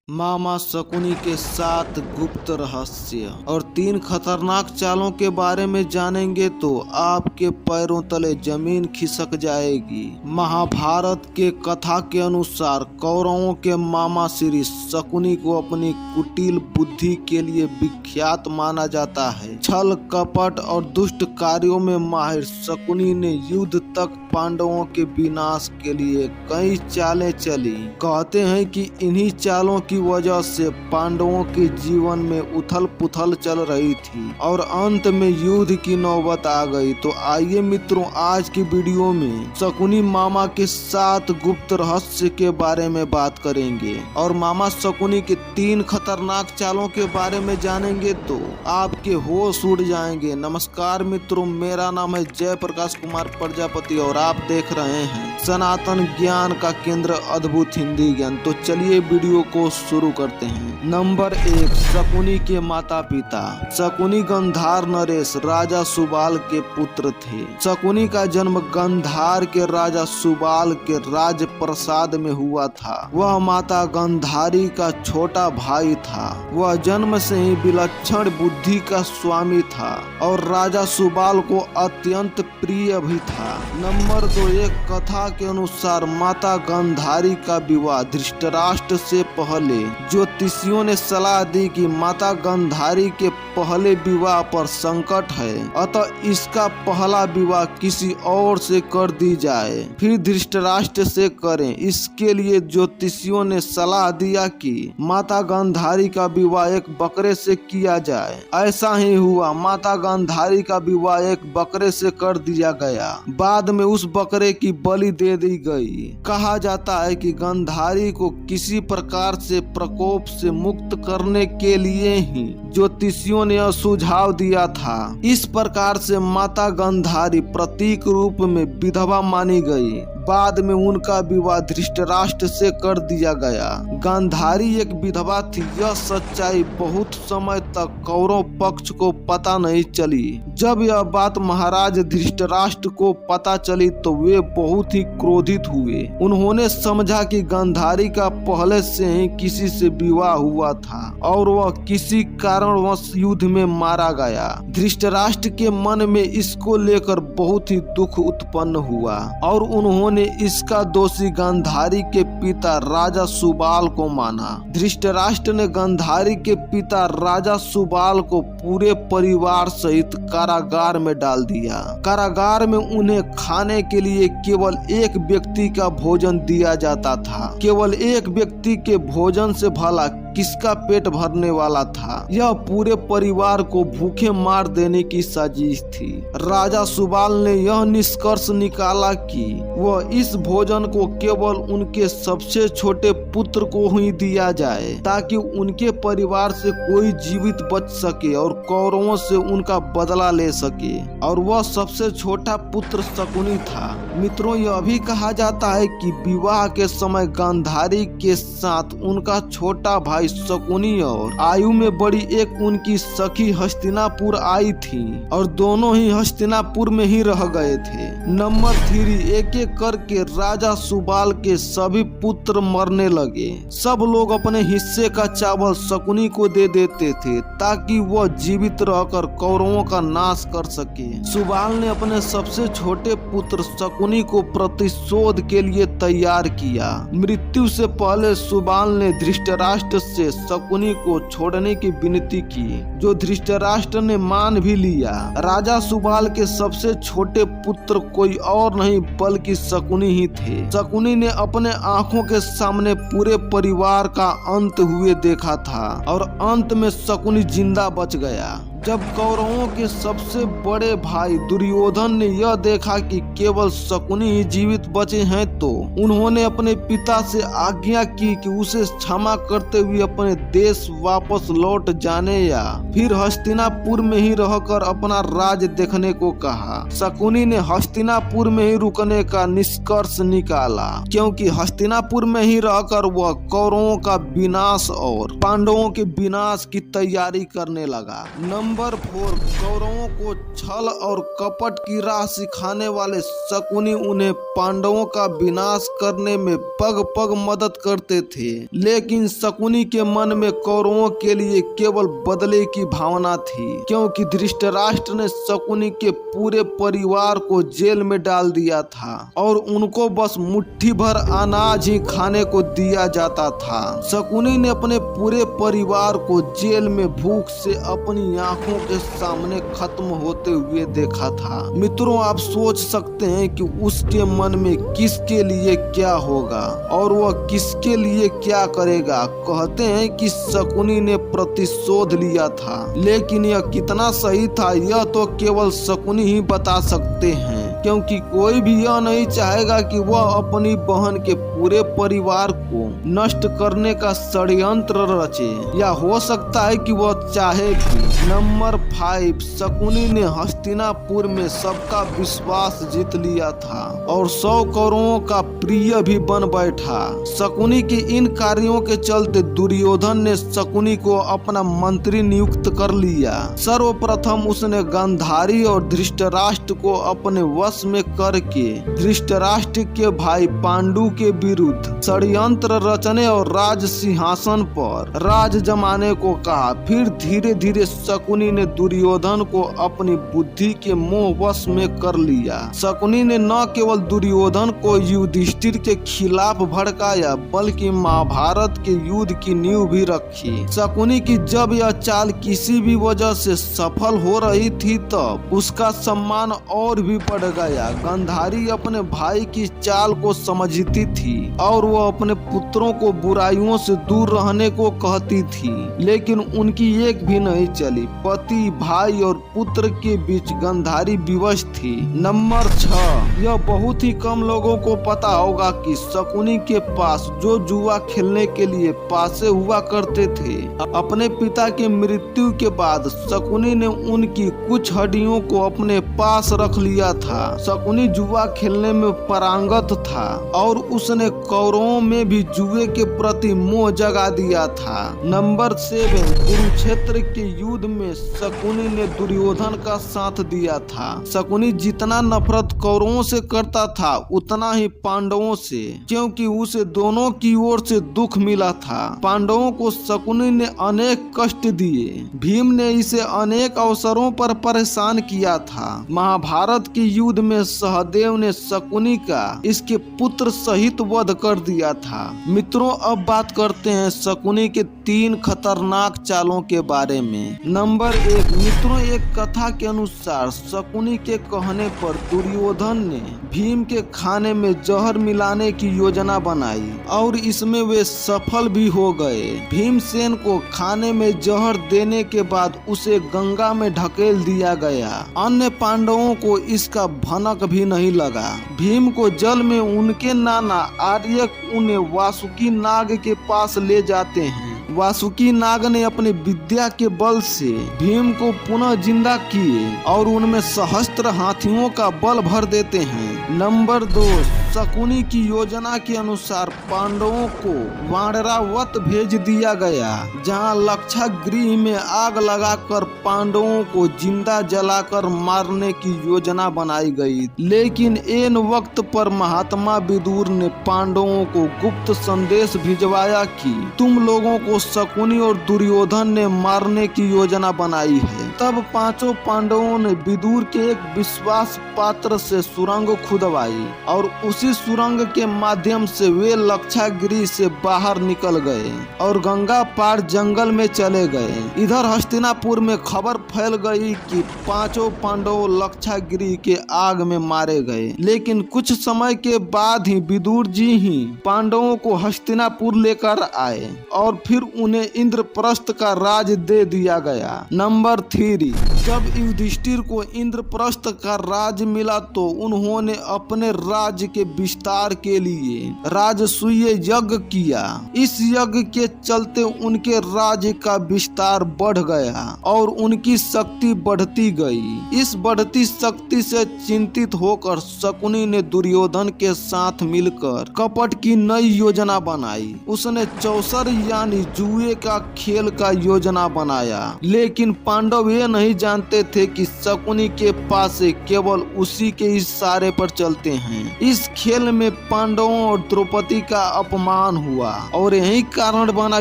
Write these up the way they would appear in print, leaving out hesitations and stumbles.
मामा शकुनी के 7 गुप्त रहस्य और 3 खतरनाक चालों के बारे में जानेंगे तो आपके पैरों तले जमीन खिसक जाएगी। महाभारत के कथा के अनुसार कौरवों के मामा श्री शकुनी को अपनी कुटिल बुद्धि के लिए विख्यात माना जाता है। छल कपट और दुष्ट कार्यों में माहिर शकुनी ने युद्ध तक पांडवों के विनाश के लिए कई चालें चली। कहते हैं कि इन्हीं चालों की वजह से पांडवों के जीवन में उथल पुथल चल रही थी और अंत में युद्ध की नौबत आ गई। तो आइए मित्रों, आज की वीडियो में शकुनी मामा के 7 गुप्त रहस्य के बारे में बात करेंगे और मामा शकुनी के 3 खतरनाक चालों के बारे में जानेंगे तो आपके होश उड़ जाएंगे। नमस्कार मित्रों, मेरा नाम है जय प्रकाश कुमार प्रजापति और आप देख रहे हैं सनातन ज्ञान का केंद्र अद्भुत हिंदी ज्ञान। तो चलिए वीडियो को शुरू करते हैं। नंबर 1, शकुनी के माता पिता। शकुनी गंधार नरेश राजा सुबाल के पुत्र थे। शकुनी का जन्म गंधार के राजा सुबाल के राज प्रसाद में हुआ था। वह माता गंधारी का छोटा भाई था। वह जन्म से ही विलक्षण बुद्धि का स्वामी था और राजा सुबाल को अत्यंत प्रिय भी था। नंबर 2, एक कथा के अनुसार माता गंधारी का विवाह धृतराष्ट्र से पहले ज्योतिषियों ने सलाह दी कि माता गंधारी के पहले विवाह पर संकट है, अतः इसका पहला विवाह किसी और से कर दी जाए, फिर धृतराष्ट्र से करें। इसके लिए ज्योतिषियों ने सलाह दिया कि माता गंधारी का विवाह एक बकरे से किया जाए। ऐसा ही हुआ, माता गंधारी का विवाह एक बकरे से कर दिया गया। बाद में उस बकरे की बलि दे दी गई। कहा जाता है कि गंधारी को किसी प्रकार से प्रकोप से मुक्त करने के लिए ही ज्योतिषियों ने यह सुझाव दिया था। इस प्रकार से माता गंधारी प्रतीक रूप में विधवा मानी गई। बाद में उनका विवाह धृतराष्ट्र से कर दिया गया। गांधारी एक विधवा थी, यह सच्चाई बहुत समय तक कौरव पक्ष को पता नहीं चली। जब यह बात महाराज धृतराष्ट्र को पता चली तो वे बहुत ही क्रोधित हुए। उन्होंने समझा कि गांधारी का पहले से ही किसी से विवाह हुआ था और वह किसी कारणवश युद्ध में मारा गया। धृतराष्ट्र के मन में इसको लेकर बहुत ही दुख उत्पन्न हुआ और उन्होंने इसका दोषी गांधारी के पिता राजा सुबाल को माना। धृतराष्ट्र ने गांधारी के पिता राजा सुबाल को पूरे परिवार सहित कारागार में डाल दिया। कारागार में उन्हें खाने के लिए केवल एक व्यक्ति का भोजन दिया जाता था। केवल एक व्यक्ति के भोजन से भला किसका पेट भरने वाला था। यह पूरे परिवार को भूखे मार देने की साजिश थी। राजा सुबाल ने यह निष्कर्ष निकाला कि वह इस भोजन को केवल उनके सबसे छोटे पुत्र को ही दिया जाए ताकि उनके परिवार से कोई जीवित बच सके और कौरवों से उनका बदला ले सके, और वह सबसे छोटा पुत्र शकुनी था। मित्रों, यह भी कहा जाता है कि विवाह के समय गांधारी के साथ उनका छोटा भाई शकुनी और आयु में बड़ी एक उनकी सखी हस्तिनापुर आई थी और दोनों ही हस्तिनापुर में ही रह गए थे। नंबर 3, एक एक करके राजा सुबाल के सभी पुत्र मरने लगे। सब लोग अपने हिस्से का चावल शकुनी को दे देते थे ताकि वह जीवित रहकर कौरवों का नाश कर सके। सुबाल ने अपने सबसे छोटे पुत्र शकुनी को प्रतिशोध के लिए तैयार किया। मृत्यु से पहले सुबाल ने धृतराष्ट्र से शकुनी को छोड़ने की विनती की, जो धृतराष्ट्र ने मान भी लिया। राजा सुबाल के सबसे छोटे पुत्र कोई और नहीं बल्कि शकुनी ही थे। शकुनी ने अपने आंखों के सामने पूरे परिवार का अंत हुए देखा था और अंत में शकुनी जिंदा बच गया। जब कौरवों के सबसे बड़े भाई दुर्योधन ने यह देखा कि केवल शकुनी ही जीवित बचे हैं तो उन्होंने अपने पिता से आज्ञा की कि उसे क्षमा करते हुए अपने देश वापस लौट जाने या फिर हस्तिनापुर में ही रहकर अपना राज देखने को कहा। शकुनी ने हस्तिनापुर में ही रुकने का निष्कर्ष निकाला, क्योंकि हस्तिनापुर में ही रहकर वह कौरवों का विनाश और पांडवों के विनाश की तैयारी करने लगा। नंबर 4, कौरवों को छल और कपट की राह सिखाने वाले शकुनी उन्हें पांडवों का विनाश करने में पग पग मदद करते थे, लेकिन शकुनी के मन में कौरवों के लिए केवल बदले की भावना थी, क्योंकि धृतराष्ट्र ने शकुनी के पूरे परिवार को जेल में डाल दिया था और उनको बस मुट्ठी भर अनाज ही खाने को दिया जाता था। शकुनी ने अपने पूरे परिवार को जेल में भूख से अपनी आंखों के सामने खत्म होते हुए देखा था। मित्रों, आप सोच सकते हैं कि उसके मन में किसके लिए क्या होगा और वह किसके लिए क्या करेगा। कहते हैं कि शकुनी ने प्रतिशोध लिया था, लेकिन यह कितना सही था यह तो केवल शकुनी ही बता सकते हैं, क्योंकि कोई भी यह नहीं चाहेगा कि वह अपनी बहन के पूरे परिवार को नष्ट करने का षड्यंत्र रचे, या हो सकता है कि वह चाहे भी। नंबर 5, शकुनी ने हस्तिनापुर में सबका विश्वास जीत लिया था और 100 कौरवों का प्रिय भी बन बैठा। शकुनी के इन कार्यों के चलते दुर्योधन ने शकुनी को अपना मंत्री नियुक्त कर लिया। सर्वप्रथम उसने गांधारी और धृतराष्ट्र को अपने वश में करके धृतराष्ट्र के भाई पांडु के विरुद्ध षड्यंत्र रचने और राज सिंहासन पर राज जमाने को कहा। फिर धीरे धीरे शकुनी ने दुर्योधन को अपनी बुद्धि के मोह वश में कर लिया। शकुनी ने न केवल दुर्योधन को युधिष्ठिर के खिलाफ भड़काया, बल्कि महाभारत के युद्ध की नींव भी रखी। शकुनी की जब यह चाल किसी भी वजह से सफल हो रही थी, तब उसका सम्मान और भी बढ़ गया। गांधारी अपने भाई की चाल को समझती थी और वह अपने पुत्रों को बुराइयों से दूर रहने को कहती थी, लेकिन उनकी एक भी नहीं चली। पति, भाई और पुत्र के बीच गांधारी विवश थी। नंबर 6, यह बहुत ही कम लोगों को पता होगा कि शकुनी के पास जो जुआ खेलने के लिए पासे हुआ करते थे, अपने पिता की मृत्यु के बाद शकुनी ने उनकी कुछ हड्डियों को अपने पास रख लिया था। शकुनी जुआ खेलने में पारंगत था और उसने कौरवों में भी जुए के प्रति मोह जगा दिया था। नंबर 7, कुरुक्षेत्र के युद्ध में शकुनी ने दुर्योधन का साथ दिया था। शकुनी जितना नफरत कौरवों से करता था उतना ही पांडवों से, क्योंकि उसे दोनों की ओर से दुख मिला था। पांडवों को शकुनी ने अनेक कष्ट दिए। भीम ने इसे अनेक अवसरों पर परेशान किया था। महाभारत के युद्ध में सहदेव ने शकुनी का इसके पुत्र सहित वध कर दिया था। मित्रों, अब बात करते हैं शकुनी के 3 खतरनाक चालों के बारे में। नंबर 1, मित्रों, एक कथा के अनुसार शकुनी के कहने पर दुर्योधन ने भीम के खाने में जहर मिलाने की योजना बनाई और इसमें वे सफल भी हो गए। भीमसेन को खाने में जहर देने के बाद उसे गंगा में ढकेल दिया गया। अन्य पांडवों को इसका भनक भी नहीं लगा। भीम को जल में उनके नाना आर्यक उन्हें वासुकी नाग के पास ले जाते हैं। वासुकी नाग ने अपनी विद्या के बल से भीम को पुनः जिंदा किए और उनमें सहस्त्र हाथियों का बल भर देते हैं। नंबर 2, शकुनी की योजना के अनुसार पांडवों को वानरावत भेज दिया गया, जहां लक्षागृह में आग लगाकर पांडवों को जिंदा जलाकर मारने की योजना बनाई गई। लेकिन एन वक्त पर महात्मा विदुर ने पांडवों को गुप्त संदेश भिजवाया कि तुम लोगों को शकुनी और दुर्योधन ने मारने की योजना बनाई है। तब 5 पांडवों ने विदुर के एक विश्वास पात्र से सुरंग खुदवाई और उसी सुरंग के माध्यम से वे लक्षागृह से बाहर निकल गए और गंगा पार जंगल में चले गए। इधर हस्तिनापुर में खबर फैल गई कि 5 पांडव लक्षागृह के आग में मारे गए। लेकिन कुछ समय के बाद ही विदुर जी ही पांडवों को हस्तिनापुर लेकर आए और फिर उन्हें इंद्रप्रस्थ का राज दे दिया गया। नंबर 3, जब युधिष्ठिर को इंद्रप्रस्थ का राज्य मिला तो उन्होंने अपने राज्य के विस्तार के लिए राजसूय यज्ञ किया। इस यज्ञ के चलते उनके राज्य का विस्तार बढ़ गया और उनकी शक्ति बढ़ती गई। इस बढ़ती शक्ति से चिंतित होकर शकुनी ने दुर्योधन के साथ मिलकर कपट की नई योजना बनाई। उसने चौसर यानी जुए का खेल का योजना बनाया, लेकिन पांडव ये नहीं जानते थे कि शकुनी के पास से केवल उसी के इशारे पर चलते हैं। इस खेल में पांडवों और द्रौपदी का अपमान हुआ और यही कारण बना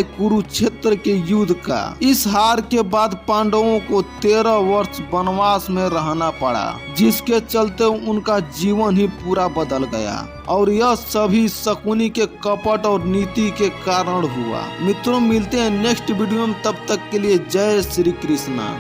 कुरुक्षेत्र के युद्ध का। इस हार के बाद पांडवों को 13 वर्ष वनवास में रहना पड़ा, जिसके चलते उनका जीवन ही पूरा बदल गया और यह सभी शकुनी के कपट और नीति के कारण हुआ। मित्रों, मिलते हैं नेक्स्ट वीडियो में, तब तक के लिए जय श्री कृष्णा।